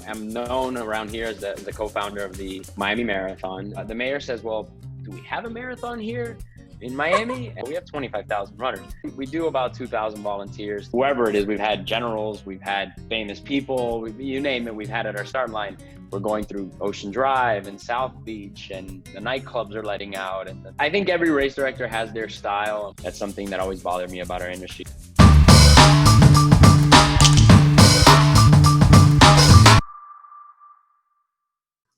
am known around here as the co-founder of the Miami Marathon. The mayor says, well, do we have a marathon here in Miami? And we have 25,000 runners. We do about 2,000 volunteers. Whoever it is, we've had generals, we've had famous people, you name it, we've had at our start line. We're going through Ocean Drive and South Beach, and the nightclubs are letting out. And I think every race director has their style. That's something that always bothered me about our industry.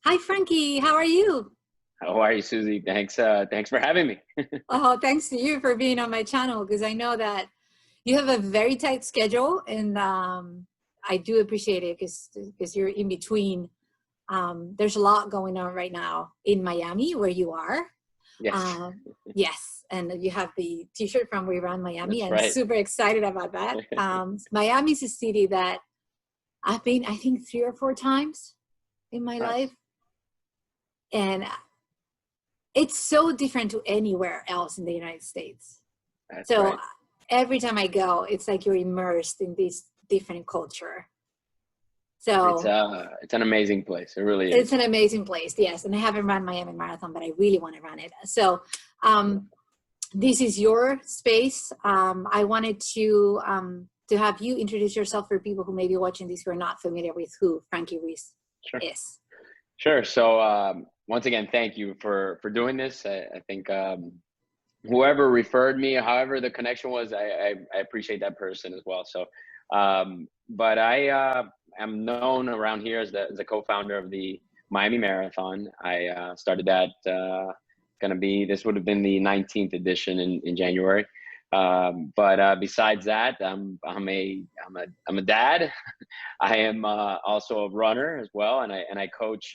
Hi, Frankie. How are you? How are you, Susie? Thanks for having me. Oh, thanks to you for being on my channel, because I know that you have a very tight schedule, and I do appreciate it because you're in between. There's a lot going on right now in Miami, where you are. Yes. Yes, and you have the T-shirt from We Run Miami. That's I'm right. super excited about that. Miami's a city that I've been, I think, 3 or 4 times in my life. And it's so different to anywhere else in the United States. That's so right. Every time I go, it's like you're immersed in this different culture. So it's an amazing place. It really is. It's an amazing place, yes. And I haven't run Miami Marathon, but I really want to run it. So this is your space. I wanted to have you introduce yourself for people who may be watching this who are not familiar with who Frankie Ruiz is. Sure. So once again, thank you for doing this. I think whoever referred me, however the connection was, I appreciate that person as well. So, but I am known around here as the co-founder of the Miami Marathon. I started that. This would have been the 19th edition in January. But besides that, I'm a dad. I am also a runner as well, and I coach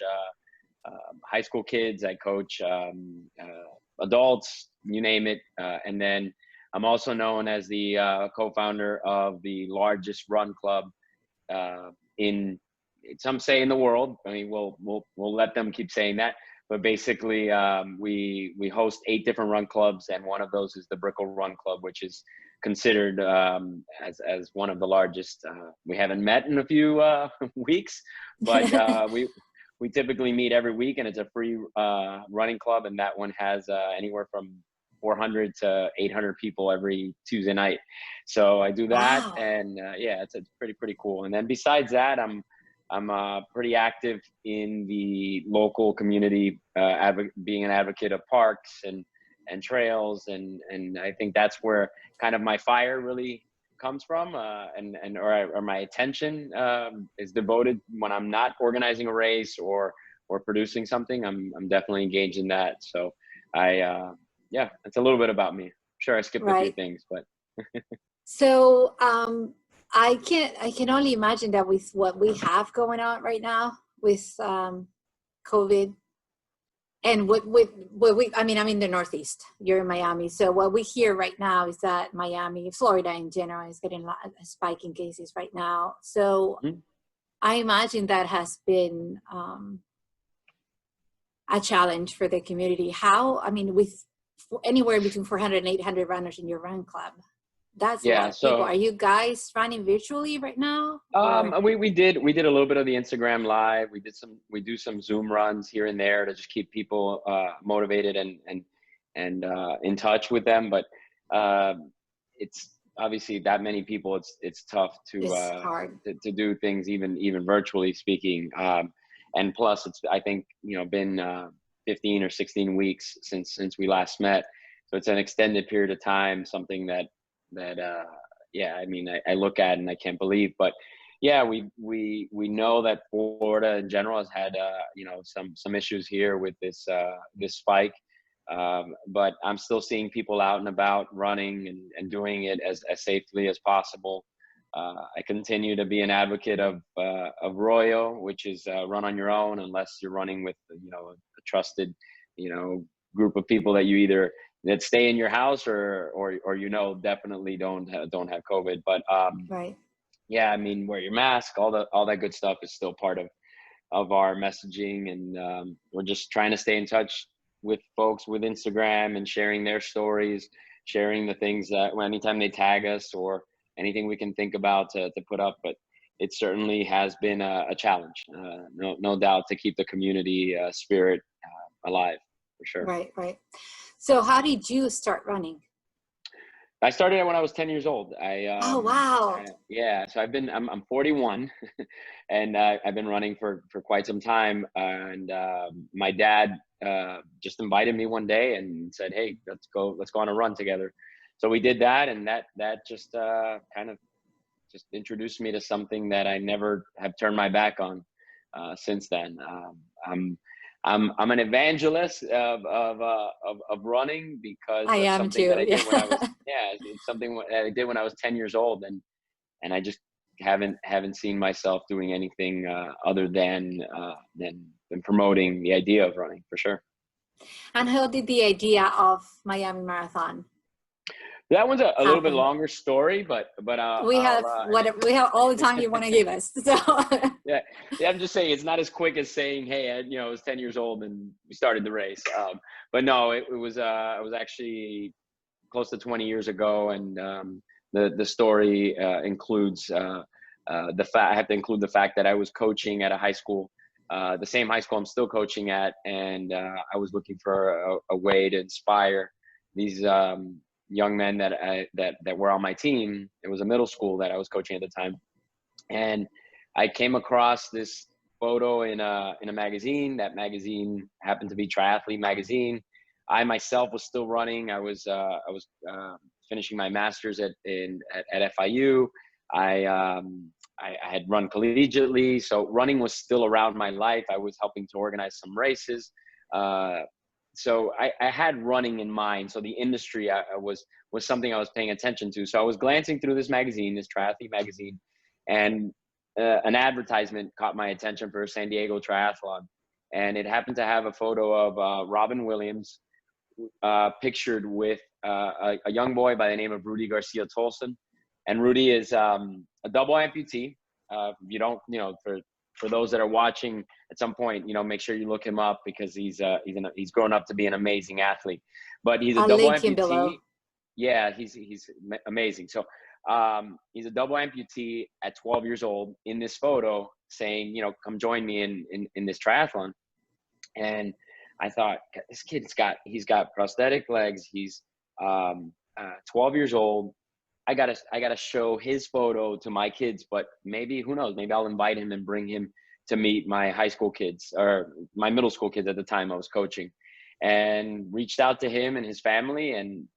high school kids. I coach adults, you name it. And then I'm also known as the co-founder of the largest run club in, some say, in the world. I mean, we'll let them keep saying that. But basically, we host 8 different run clubs, and one of those is the Brickell Run Club, which is considered as one of the largest. We haven't met in a few weeks, but we typically meet every week, and it's a free running club, and that one has anywhere from 400 to 800 people every Tuesday night. So I do that. Wow. And yeah, it's pretty cool. And then besides that, I'm pretty active in the local community, being an advocate of parks and trails, and I think that's where kind of my fire really comes from, or my attention is devoted when I'm not organizing a race or producing something. I'm definitely engaged in that. So yeah, it's a little bit about me. I'm sure I skipped a few things, but so I can only imagine that with what we have going on right now with COVID, and what we, I mean, I'm in the Northeast, you're in Miami. So what we hear right now is that Miami, Florida in general, is getting a spike in cases right now. So I imagine that has been a challenge for the community. How, I mean, with anywhere between 400 and 800 runners in your run club, that's a lot of people. Are you guys running virtually right now? We did a little bit of the Instagram live. We do some Zoom runs here and there to just keep people motivated and in touch with them. But it's obviously that many people. It's tough to do things even virtually speaking. And plus, it's, I think, been 15 or 16 weeks since we last met. So it's an extended period of time. Something that yeah, I mean, I look at and I can't believe. But yeah, we know that Florida in general has had some issues here with this spike. But I'm still seeing people out and about running and doing it as safely as possible. I continue to be an advocate of Royo, which is run on your own, unless you're running with a trusted group of people that you either that stay in your house or definitely don't have COVID. But yeah, I mean, wear your mask, all that good stuff is still part of our messaging, and we're just trying to stay in touch with folks with Instagram and sharing their stories, sharing the things that anytime they tag us or anything we can think about to put up. But it certainly has been a challenge, no doubt, to keep the community spirit alive, for sure. Right, right. So how did you start running? I started it when I was 10 years old. Oh, wow. Yeah, so I'm 41, and I've been running for quite some time. And my dad just invited me one day and said, "Hey, let's go on a run together." So we did that, and that just kind of just introduced me to something that I never have turned my back on since then. I'm an evangelist of running, because I of am something that too. I Yeah. did when I was it's something that I did when I was 10 years old, and I just haven't seen myself doing anything other than promoting the idea of running, for sure. And how did the idea of Miami Marathon That one's a little bit happen? longer story, but We have all the time you want to give us. So yeah, I'm just saying it's not as quick as saying, "Hey, I was 10 years old and we started the race." But no, it was actually close to 20 years ago, and the story includes the fact I have to include the fact that I was coaching at a high school, the same high school I'm still coaching at, and I was looking for a way to inspire these young men that were on my team. It was a middle school that I was coaching at the time, and I came across this photo in a magazine. That magazine happened to be Triathlete Magazine. I myself was still running. I was finishing my master's at FIU. I had run collegiately, so running was still around my life. I was helping to organize some races. So I had running in mind. So the industry was something I was paying attention to. So I was glancing through this magazine, this Triathlete Magazine, and an advertisement caught my attention for a San Diego triathlon. And it happened to have a photo of Robin Williams pictured with a young boy by the name of Rudy Garcia Tolson. And Rudy is a double amputee. You don't, for those that are watching at some point, make sure you look him up, because he's grown up to be an amazing athlete. But he's a I'll double link him below. amputee. Yeah, he's amazing. So he's a double amputee at 12 years old in this photo, saying, "Come join me in this triathlon." And I thought, this kid's he's got prosthetic legs. He's 12 years old. I gotta show his photo to my kids, but maybe, who knows, maybe I'll invite him and bring him to meet my high school kids, or my middle school kids at the time I was coaching, and reached out to him and his family. And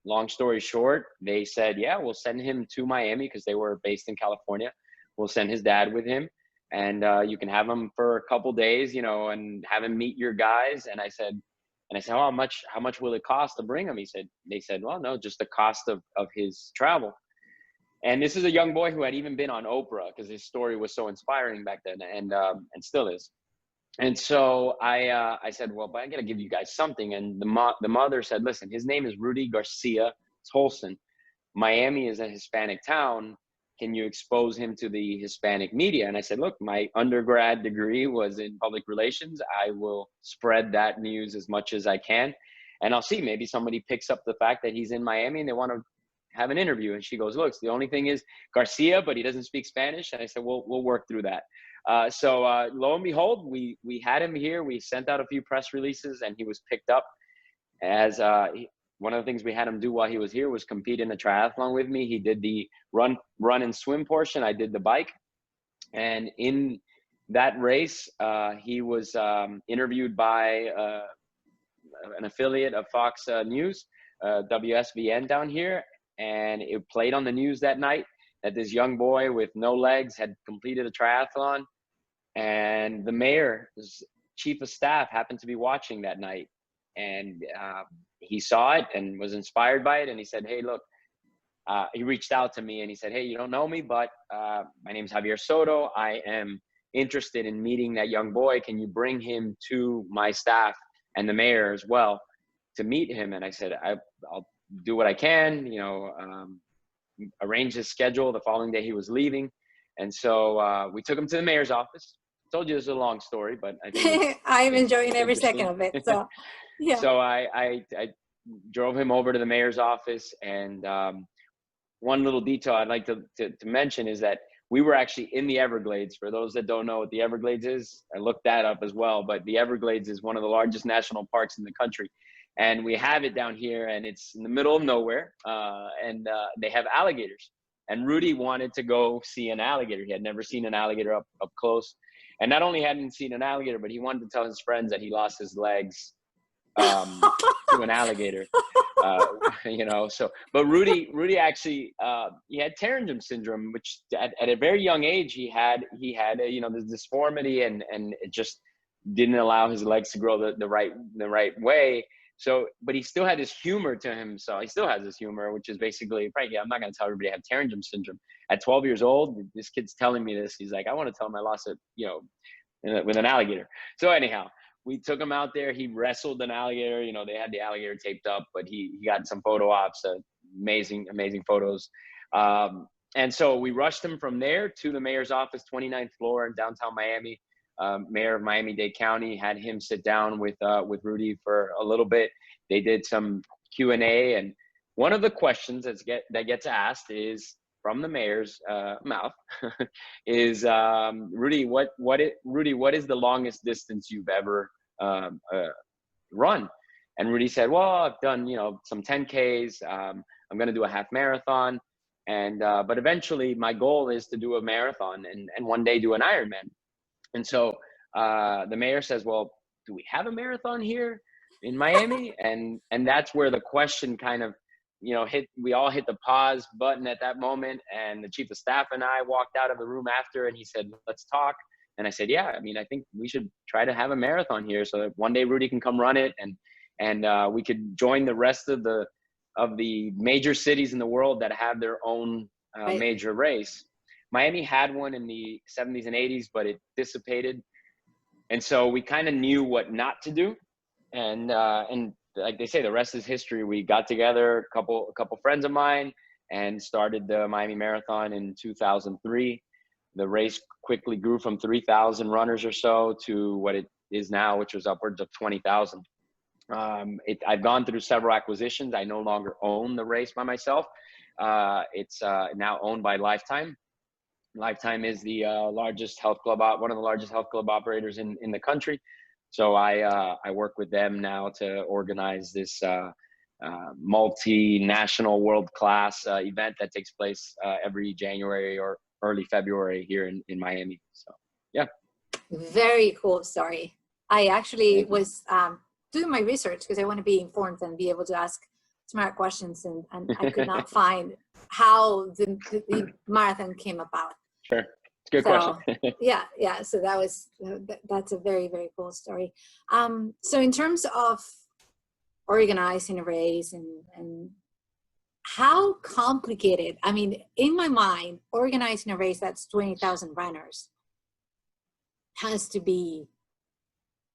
long story short, they said, "Yeah, we'll send him to Miami," because they were based in California. "We'll send his dad with him, and you can have him for a couple days, and have him meet your guys." And I said, "Oh, how much will it cost to bring him?" They said, "Well, no, just the cost of his travel." And this is a young boy who had even been on Oprah, because his story was so inspiring back then, and still is. And so I said, "Well, but I got to give you guys something." And the mother said, "Listen, his name is Rudy Garcia Tolson. Miami is a Hispanic town. Can you expose him to the Hispanic media?" And I said, "Look, my undergrad degree was in public relations. I will spread that news as much as I can. And I'll see, maybe somebody picks up the fact that he's in Miami and they want to have an interview." And she goes, "Look, the only thing is Garcia, but he doesn't speak Spanish." And I said, "We'll work through that." So lo and behold, we had him here. We sent out a few press releases, and he was picked up as one of the things we had him do while he was here was compete in a triathlon with me. He did the run and swim portion. I did the bike. And in that race, he was interviewed by an affiliate of Fox News, WSVN down here. And it played on the news that night that this young boy with no legs had completed a triathlon. And the mayor's chief of staff happened to be watching that night. And he saw it and was inspired by it. And he said, "Hey, look," he reached out to me and he said, "Hey, you don't know me, but my name's Javier Soto. I am interested in meeting that young boy. Can you bring him to my staff and the mayor as well to meet him?" And I said, I'll do what I can, arrange his schedule. The following day he was leaving. And so we took him to the mayor's office. I told you this is a long story, but I think I'm enjoying every second of it. So, yeah. So I drove him over to the mayor's office. And one little detail I'd like to mention is that we were actually in the Everglades. For those that don't know what the Everglades is, I looked that up as well, but the Everglades is one of the largest national parks in the country. And we have it down here, and it's in the middle of nowhere, and they have alligators. And Rudy wanted to go see an alligator. He had never seen an alligator up close. And not only hadn't seen an alligator, but he wanted to tell his friends that he lost his legs to an alligator. You know, so, but Rudy actually, he had Tarangum syndrome, which at a very young age, he had you know, this deformity, and it just didn't allow his legs to grow the right way. So, but he still had this humor to him. So he still has this humor, which is basically, Frankie, I'm not going to tell everybody I have Tarangum syndrome. At 12 years old, this kid's telling me this. He's like, I want to tell him I lost it, you know, with an alligator. So anyhow, we took him out there. He wrestled an alligator. You know, they had the alligator taped up, but he got some photo ops, amazing photos. And so we rushed him from there to the mayor's office, 29th floor in downtown Miami. Mayor of Miami-Dade County had him sit down with Rudy for a little bit. They did some Q&A, and one of the questions that gets asked is from the mayor's mouth is, Rudy, what is the longest distance you've ever run? And Rudy said, well, I've done, you know, some 10Ks. I'm going to do a half marathon, and but eventually my goal is to do a marathon and one day do an Ironman. And so the mayor says, well, do we have a marathon here in Miami? And that's where the question kind of, you know, we all hit the pause button at that moment. And the chief of staff and I walked out of the room after, and he said, let's talk. And I said, yeah, I mean, I think we should try to have a marathon here so that one day Rudy can come run it, and we could join the rest of the major cities in the world that have their own major race. Miami had one in the 70s and 80s, but it dissipated. And so we kind of knew what not to do. And like they say, the rest is history. We got together, a couple friends of mine, and started the Miami Marathon in 2003. The race quickly grew from 3,000 runners or so to what it is now, which was upwards of 20,000. I've gone through several acquisitions. I no longer own the race by myself. It's now owned by Lifetime. Lifetime is the largest health club, one of the largest health club operators in the country. So I work with them now to organize this multinational world-class event that takes place every January or early February here in Miami. So, yeah. Very cool story. I actually was doing my research because I want to be informed and be able to ask smart questions, and I could not find how the marathon came about. Sure. It's a good question. yeah. So that's a very, very cool story. So in terms of organizing a race and how complicated, I mean, in my mind, organizing a race that's 20,000 runners has to be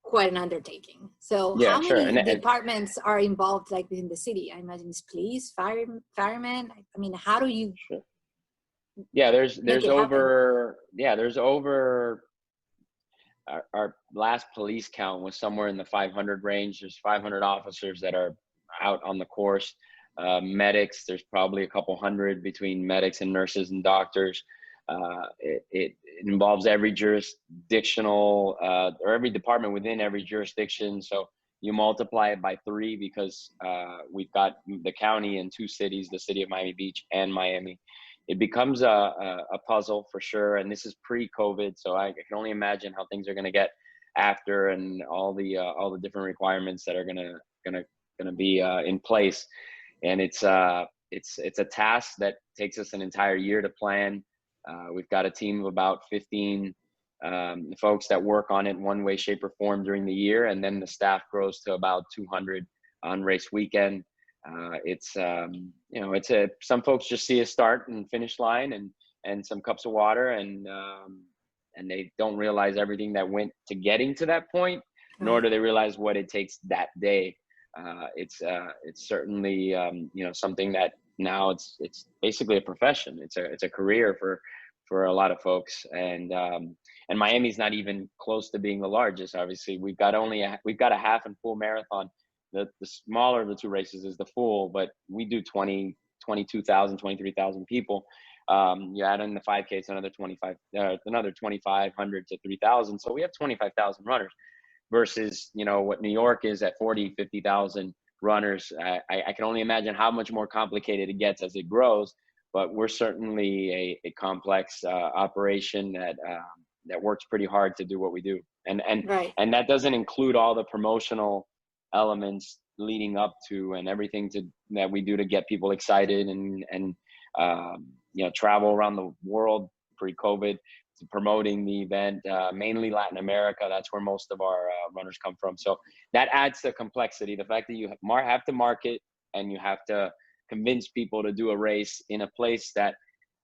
quite an undertaking. So yeah, how sure. many departments are involved, like in the city? I imagine it's police, firemen. I mean, how do you? Sure. Yeah, there's over our last police count was somewhere in the 500 range. There's 500 officers that are out on the course. Medics, there's probably a couple hundred between medics and nurses and doctors. It involves every jurisdictional or every department within every jurisdiction. So you multiply it by 3 because we've got the county in 2 cities, the city of Miami Beach and Miami. It becomes a puzzle for sure. And this is pre-COVID, so I can only imagine how things are going to get after, and all the different requirements that are gonna be in place. And it's a task that takes us an entire year to plan. We've got a team of about 15 folks that work on it in one way, shape, or form during the year, and then the staff grows to about 200 on race weekend. Some folks just see a start and finish line and some cups of water, and they don't realize everything that went to getting to that point, nor do they realize what it takes that day. It's certainly something that now it's basically a profession. It's a career for a lot of folks, and Miami's not even close to being the largest. Obviously, we've got a half and full marathon. The smaller of the 2 races is the full, but we do 22,000, 23,000 people. You add in the 5K, it's another 2,500 to 3,000. So we have 25,000 runners versus, you know, what New York is at 40, 50,000 runners. I can only imagine how much more complicated it gets as it grows, but we're certainly a complex operation that works pretty hard to do what we do. Right. And that doesn't include all the promotional elements leading up to and everything that we do to get people excited and you know, travel around the world pre-COVID to promoting the event, mainly Latin America. That's where most of our runners come from. So that adds to complexity. The fact that you have to market and you have to convince people to do a race in a place that,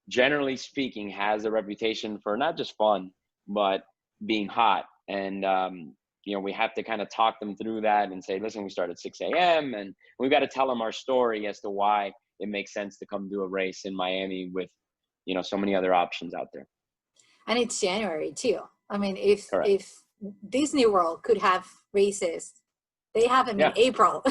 generally speaking, has a reputation for not just fun, but being hot. And, you know, we have to kind of talk them through that and say, listen, we start at 6 a.m. and we've got to tell them our story as to why it makes sense to come do a race in Miami with, you know, so many other options out there. And it's January too. I mean, if Correct. if Disney World could have races, they have them in April.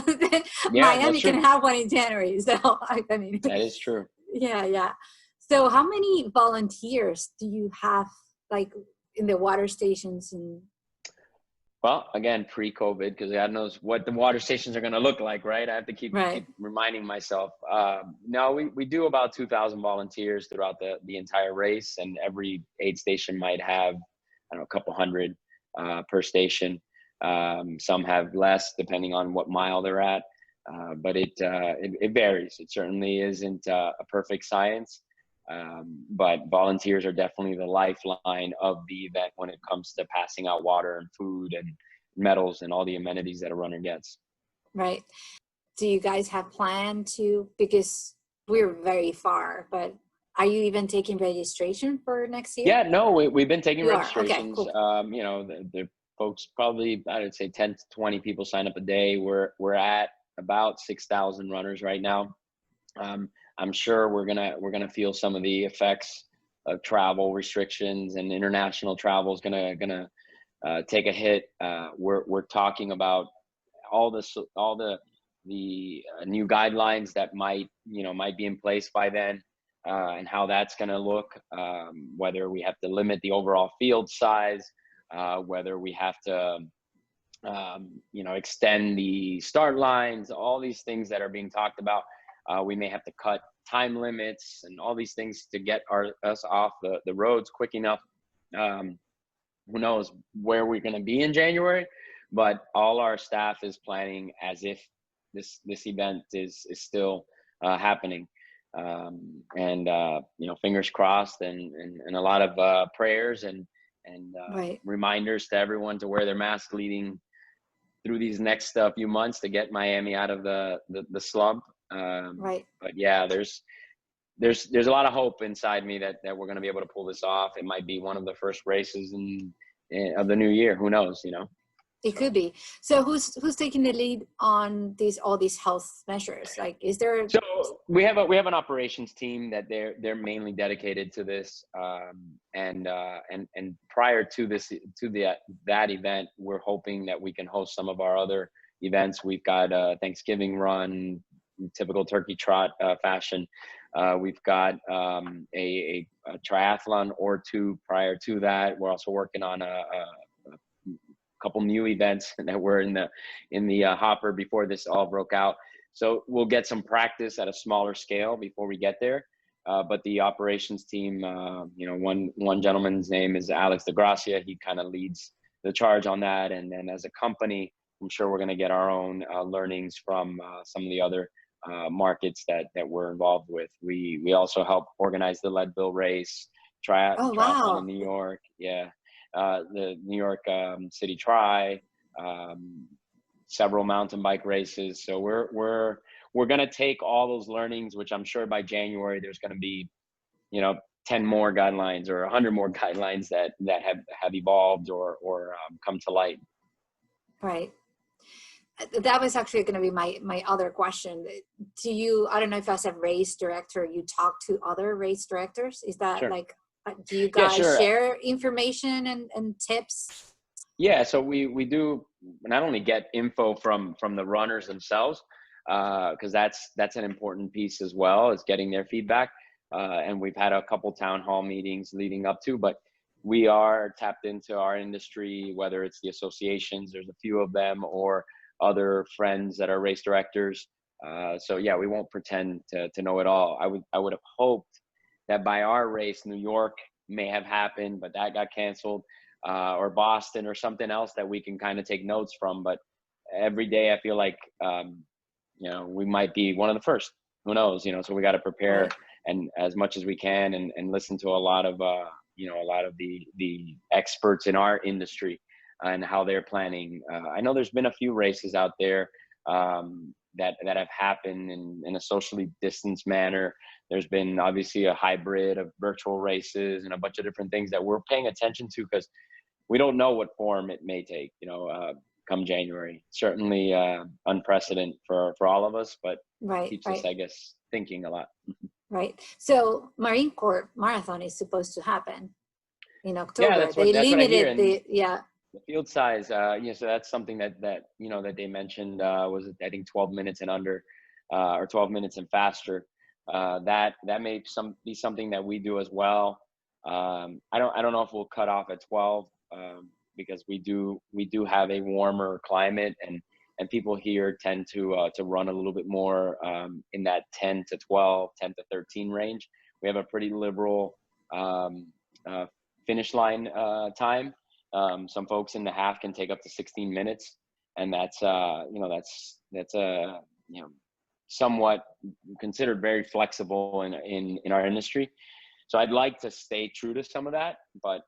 Miami can have one in January. So I mean, that is true. Yeah. So how many volunteers do you have, like, in the water stations? And well, again, pre-COVID, because God knows what the water stations are going to look like, right? I have to keep reminding myself. No, we do about 2,000 volunteers throughout the entire race, and every aid station might have, I don't know, a couple hundred per station. Some have less depending on what mile they're at, but it varies. It certainly isn't a perfect science, but volunteers are definitely the lifeline of the event when it comes to passing out water and food and medals and all the amenities that a runner gets. Right. Do you guys have planned to, because we're very far, but are you even taking registration for next year? Yeah, no, we've been taking registrations. Okay, cool. You know, the folks, probably, I would say 10 to 20 people sign up a day. We're at about 6,000 runners right now. I'm sure we're gonna feel some of the effects of travel restrictions, and international travel is gonna take a hit. We're talking about all the new guidelines that might be in place by then, and how that's gonna look. Whether we have to limit the overall field size, whether we have to extend the start lines, all these things that are being talked about. We may have to cut time limits and all these things to get us off the roads quick enough. Who knows where we're going to be in January, but all our staff is planning as if this event is still happening. Fingers crossed and a lot of prayers and reminders to everyone to wear their mask leading through these next few months to get Miami out of the slump. But yeah, there's a lot of hope inside me that we're going to be able to pull this off. It might be one of the first races of the new year. Who knows, It could be. So who's taking the lead on all these health measures? Like, is there? So we have an operations team that they're mainly dedicated to this. And prior to that event, we're hoping that we can host some of our other events. We've got a Thanksgiving run, typical turkey trot fashion. We've got a triathlon or two prior to that. We're also working on a couple new events that were in the hopper before this all broke out. So we'll get some practice at a smaller scale before we get there. But the operations team, one gentleman's name is Alex DeGracia. He kind of leads the charge on that. And then as a company, I'm sure we're going to get our own learnings from some of the other markets that we're involved with. We also help organize the Leadville race, triathlon in New York. Yeah. The New York City Tri, several mountain bike races. So we're going to take all those learnings, which I'm sure by January there's going to be, 10 more guidelines or 100 more guidelines that have evolved or come to light. Right. That was actually going to be my other question. I don't know if as a race director, you talk to other race directors? Is that do you guys share information and tips? Yeah, so we do not only get info from the runners themselves, because that's an important piece as well, is getting their feedback. and we've had a couple town hall meetings leading up to, but we are tapped into our industry, whether it's the associations, there's a few of them, or other friends that are race directors. So yeah, we won't pretend to know it all. I would have hoped that by our race, New York may have happened, but that got canceled, or Boston or something else that we can kind of take notes from. But every day I feel like, you know, we might be one of the first, who knows, you know, so we got to prepare Right. and as much as we can, and listen to a lot of, you know, a lot of the experts in our industry and how they're planning. I know there's been a few races out there, that have happened in a socially distanced manner. There's been obviously a hybrid of virtual races and a bunch of different things that we're paying attention to, because we don't know what form it may take, you know, come January. Certainly unprecedented for all of us, but Right. keeps Right. us, I guess, thinking a lot. Right. So Marine Corps Marathon is supposed to happen in Yeah, October. They that's what I hear. limited And yeah. the field size, you know, so that's something that you know, that they mentioned, was, I think, 12 minutes and under, or 12 minutes and faster. That may be something that we do as well. I don't know if we'll cut off at 12, because we do have a warmer climate, and people here tend to run a little bit more, in that 10 to 12, 10 to 13 range. We have a pretty liberal finish line time. Some folks in the half can take up to 16 minutes, and that's you know, that's you know, somewhat considered very flexible in our industry. So I'd like to stay true to some of that, but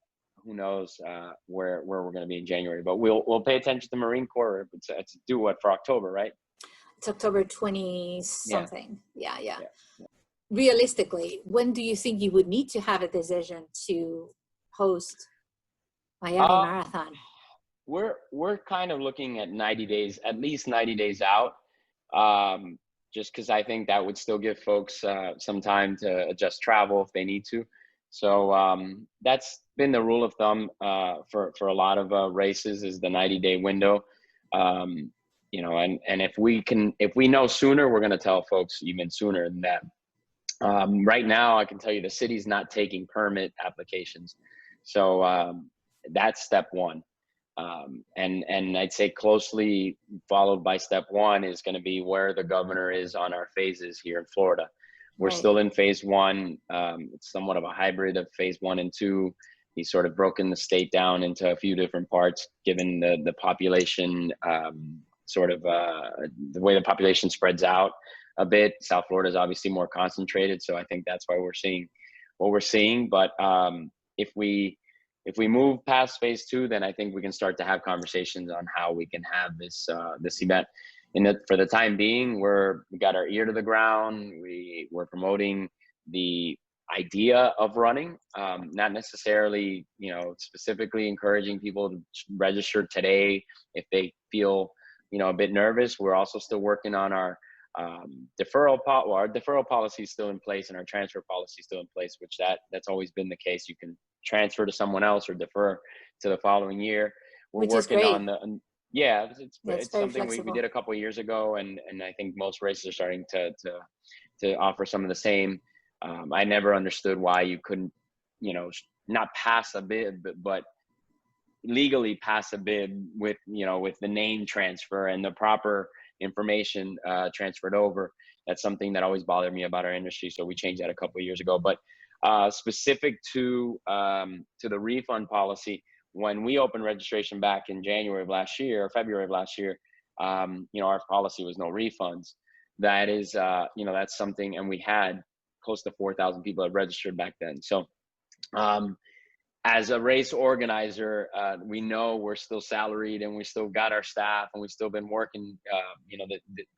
who knows where we're going to be in January. But we'll pay attention to Marine Corps. It's due what, for October, right? It's October 20 Yeah. something. Yeah. Yeah. Realistically, when do you think you would need to have a decision to host Miami Uh, Marathon? we're kind of looking at 90 days, at least 90 days out. Just because I think that would still give folks some time to adjust travel if they need to. So that's been the rule of thumb for a lot of races, is the 90-day window. You know, and if we know sooner, we're going to tell folks even sooner than that. Right now, I can tell you the city's not taking permit applications. So that's step one. And I'd say closely followed by step one is going to be where the governor is on our phases here in Florida. We're Right. still in phase one. It's somewhat of a hybrid of phase 1 and 2. He's sort of broken the state down into a few different parts, given the population, the way the population spreads out a bit. South Florida is obviously more concentrated, so I think that's why we're seeing what we're seeing. But if we move past phase 2, then I think we can start to have conversations on how we can have this event. For the time being, we got our ear to the ground. We're promoting the idea of running, not necessarily, you know, specifically encouraging people to register today if they feel, you know, a bit nervous. We're also still working on our deferral policy is still in place, and our transfer policy is still in place, which that's always been the case. You can transfer to someone else or defer to the following year. We're Which is working great. on yeah, it's Very something we flexible. did a couple of years ago, and I think most races are starting to offer some of the same. I never understood why you couldn't, you know, not pass a bid, but legally pass a bid with, you know, with the name transfer and the proper information transferred over. That's something that always bothered me about our industry. So we changed that a couple of years ago. But specific to the refund policy, when we opened registration back in January of last year, or February of last year, you know, our policy was no refunds. That is, you know, that's something, and we had close to 4,000 people that registered back then. So as a race organizer, we know we're still salaried, and we still got our staff, and we've still been working, you know,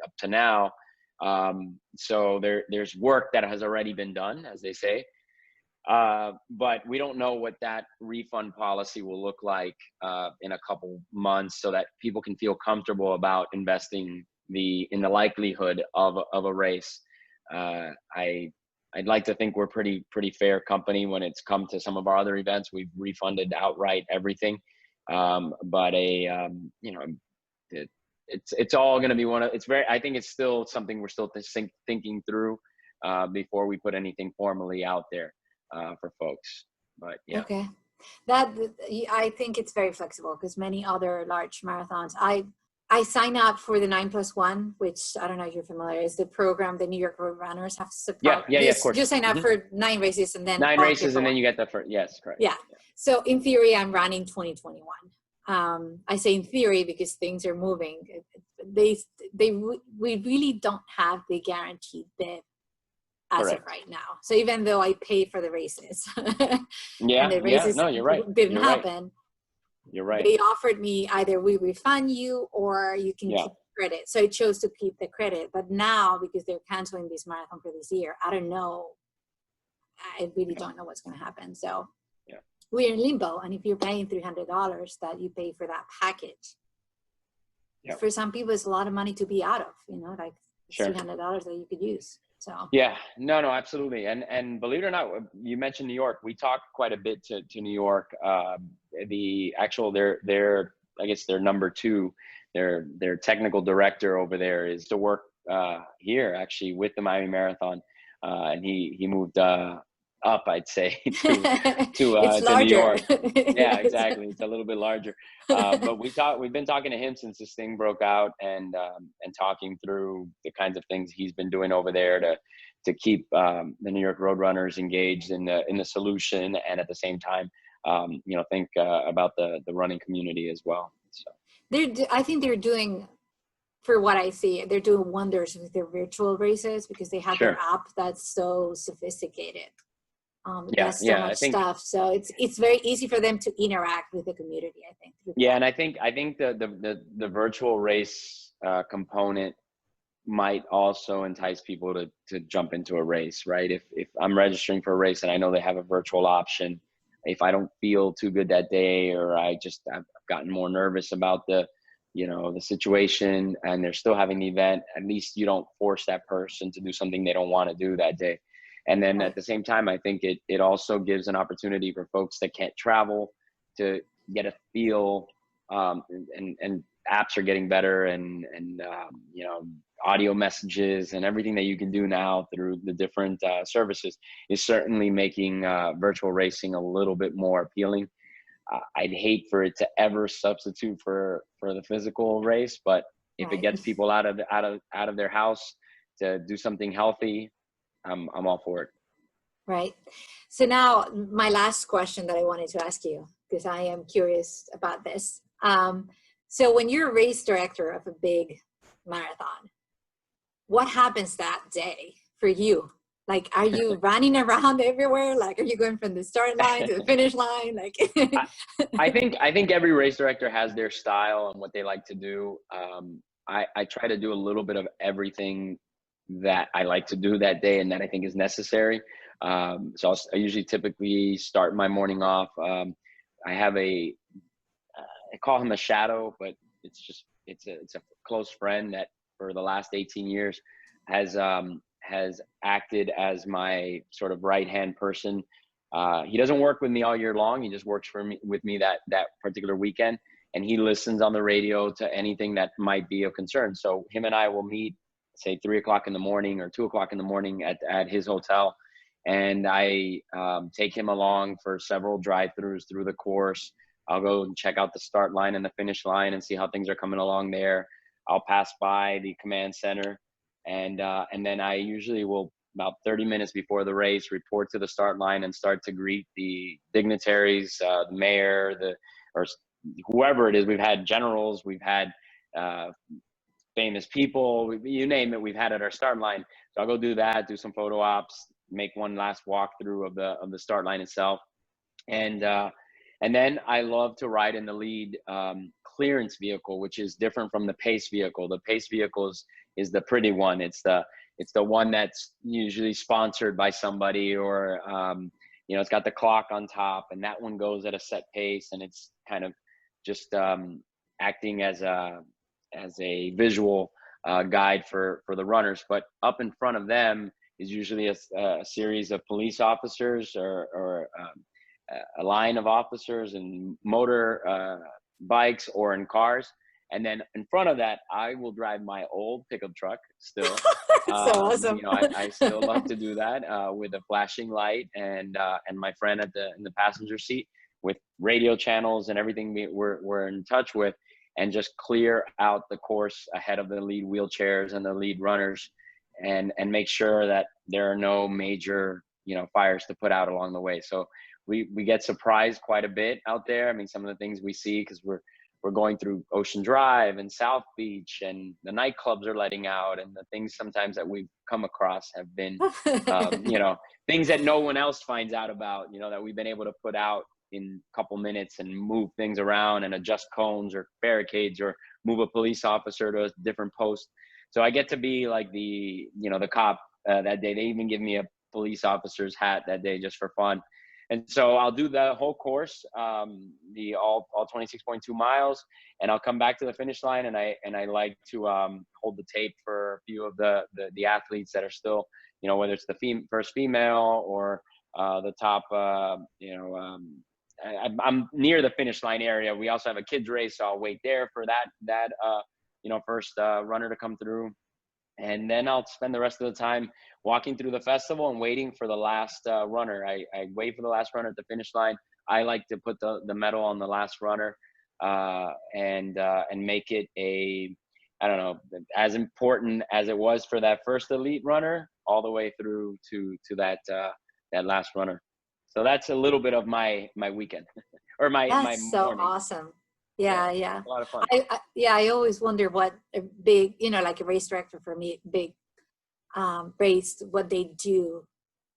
up to now. So there's work that has already been done, as they say. But we don't know what that refund policy will look like in a couple months, so that people can feel comfortable about investing in the likelihood of a race. I'd like to think we're pretty fair company when it's come to some of our other events. We've refunded outright everything, but you know, it's all going to be I think it's still something we're still thinking through. before we put anything formally out there for folks. But yeah. Okay. That, I think it's very flexible, because many other large marathons, I sign up for the 9+1, which I don't know if you're familiar, is the program the New York Road Runners have to support. Yeah, of course. You sign up for 9 races and then 9 races and then you get the first. Yes, correct. Yeah. So in theory, I'm running 2021. I say in theory because things are moving. We really don't have the guaranteed bid as of right now. So even though I pay for the races, and the races no, you're right. didn't happen. You're right. They offered me either we refund you or you can keep credit. So I chose to keep the credit. But now, because they're canceling this marathon for this year, I don't know. I really don't know what's going to happen. So we're in limbo. And if you're paying $300 that you pay for that package, for some people, it's a lot of money to be out of, like $300 that you could use. So no, absolutely. And believe it or not, you mentioned New York. We talked quite a bit to New York. The actual, their I guess their number 2, their technical director over there is to work here actually with the Miami Marathon, and he moved up, I'd say, to New York. Yeah, exactly. It's a little bit larger. But we've been talking to him since this thing broke out, and talking through the kinds of things he's been doing over there to keep the New York Roadrunners engaged in the solution, and at the same time, think about the running community as well. So I think they're doing, for what I see, they're doing wonders with their virtual races, because they have their app that's so sophisticated. There's so much stuff, so it's very easy for them to interact with the community, I think. And I think the virtual race component might also entice people to jump into a race, right? If I'm registering for a race and I know they have a virtual option, if I don't feel too good that day, or I've gotten more nervous about the situation, and they're still having the event, at least you don't force that person to do something they don't want to do that day. And then at the same time, I think it also gives an opportunity for folks that can't travel to get a feel, and apps are getting better, and audio messages and everything that you can do now through the different services is certainly making virtual racing a little bit more appealing. I'd hate for it to ever substitute for the physical race, but if it gets people out of their house to do something healthy, I'm all for it. Right. So now my last question that I wanted to ask you, because I am curious about this. So when you're a race director of a big marathon, what happens that day for you? Like, are you running around everywhere? Like, are you going from the start line to the finish line? Like, I think every race director has their style and what they like to do. I try to do a little bit of everything that I like to do that day and that I think is necessary. So I usually typically start my morning off. I have I call him a shadow, but it's a close friend that for the last 18 years has acted as my sort of right-hand person. He doesn't work with me all year long. He just works with me that particular weekend, and he listens on the radio to anything that might be of concern. So him and I will meet, say 3 o'clock in the morning or 2 o'clock in the morning at his hotel. And I take him along for several drive-throughs through the course. I'll go and check out the start line and the finish line and see how things are coming along there. I'll pass by the command center, and then I usually will, about 30 minutes before the race, report to the start line and start to greet the dignitaries, the mayor, or whoever it is. We've had generals, we've had famous people, you name it, we've had at our start line. So I'll go do that, do some photo ops, make one last walkthrough of the start line itself, and then I love to ride in the lead clearance vehicle, which is different from the pace vehicle. The pace vehicle is the pretty one. It's the one that's usually sponsored by somebody, or it's got the clock on top, and that one goes at a set pace, and it's kind of just acting as a visual guide for the runners. But up in front of them is usually a series of police officers or a line of officers in motor bikes or in cars. And then in front of that, I will drive my old pickup truck still. So awesome. You know, I still love to do that with a flashing light and my friend in the passenger seat with radio channels and everything we're in touch with, and just clear out the course ahead of the lead wheelchairs and the lead runners, and make sure that there are no major, you know, fires to put out along the way. So we get surprised quite a bit out there. I mean, some of the things we see, because we're going through Ocean Drive and South Beach, and the nightclubs are letting out, and the things sometimes that we've come across have been, you know, things that no one else finds out about, you know, that we've been able to put out in a couple minutes and move things around and adjust cones or barricades or move a police officer to a different post. So I get to be like the, you know, the cop that day. They even give me a police officer's hat that day just for fun. And so I'll do the whole course, the all 26.2 miles, and I'll come back to the finish line. And I like to hold the tape for a few of the athletes that are still, you know, whether it's the first female or the top, you know, I'm near the finish line area. We also have a kids race, so I'll wait there for that you know, first runner to come through. And then I'll spend the rest of the time walking through the festival and waiting for the last runner. I wait for the last runner at the finish line. I like to put the medal on the last runner and make it a, I don't know, as important as it was for that first elite runner, all the way through to that last runner. So that's a little bit of my weekend or my So morning. awesome. Yeah. A lot of fun. I always wonder what a big, you know, like a race director for me, big race, what they do.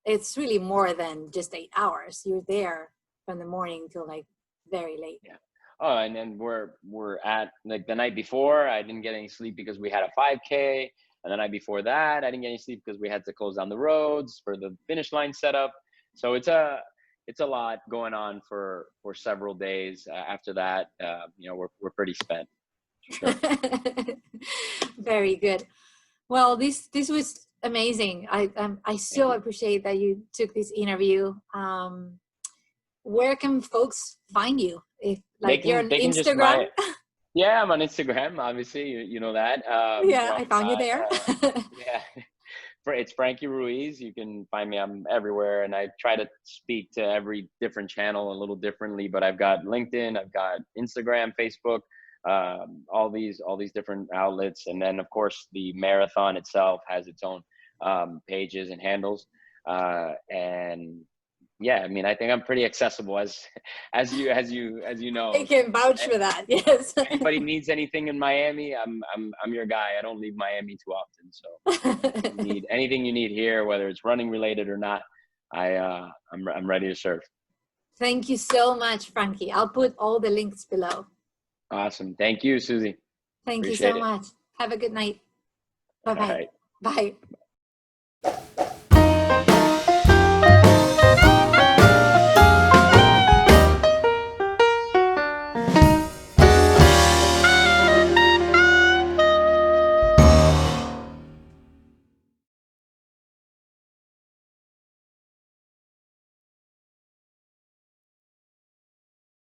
It's really more than just 8 hours. You're there from the morning till like very late. Yeah. Oh, and then we're at, like, the night before, I didn't get any sleep because we had a 5K. And the night before that, I didn't get any sleep because we had to close down the roads for the finish line setup. So it's a lot going on for several days. After that, you know, we're pretty spent. Sure. Very good. Well, this was amazing. I so appreciate that you took this interview. Where can folks find you? If like you're on Instagram? Yeah, I'm on Instagram. Obviously, you know that. Yeah, I found you there. Yeah. It's Frankie Ruiz. You can find me. I'm everywhere, and I try to speak to every different channel a little differently. But I've got LinkedIn, I've got Instagram, Facebook, all these different outlets, and then of course the marathon itself has its own pages and handles. And yeah, I mean, I think I'm pretty accessible, as you know. I can vouch for that. Yes. If anybody needs anything in Miami, I'm your guy. I don't leave Miami too often, so if you need anything you need here, whether it's running related or not, I'm ready to serve. Thank you so much, Frankie. I'll put all the links below. Awesome. Thank you, Susie. Thank you so much. Have a good night. Bye-bye. All right. Bye.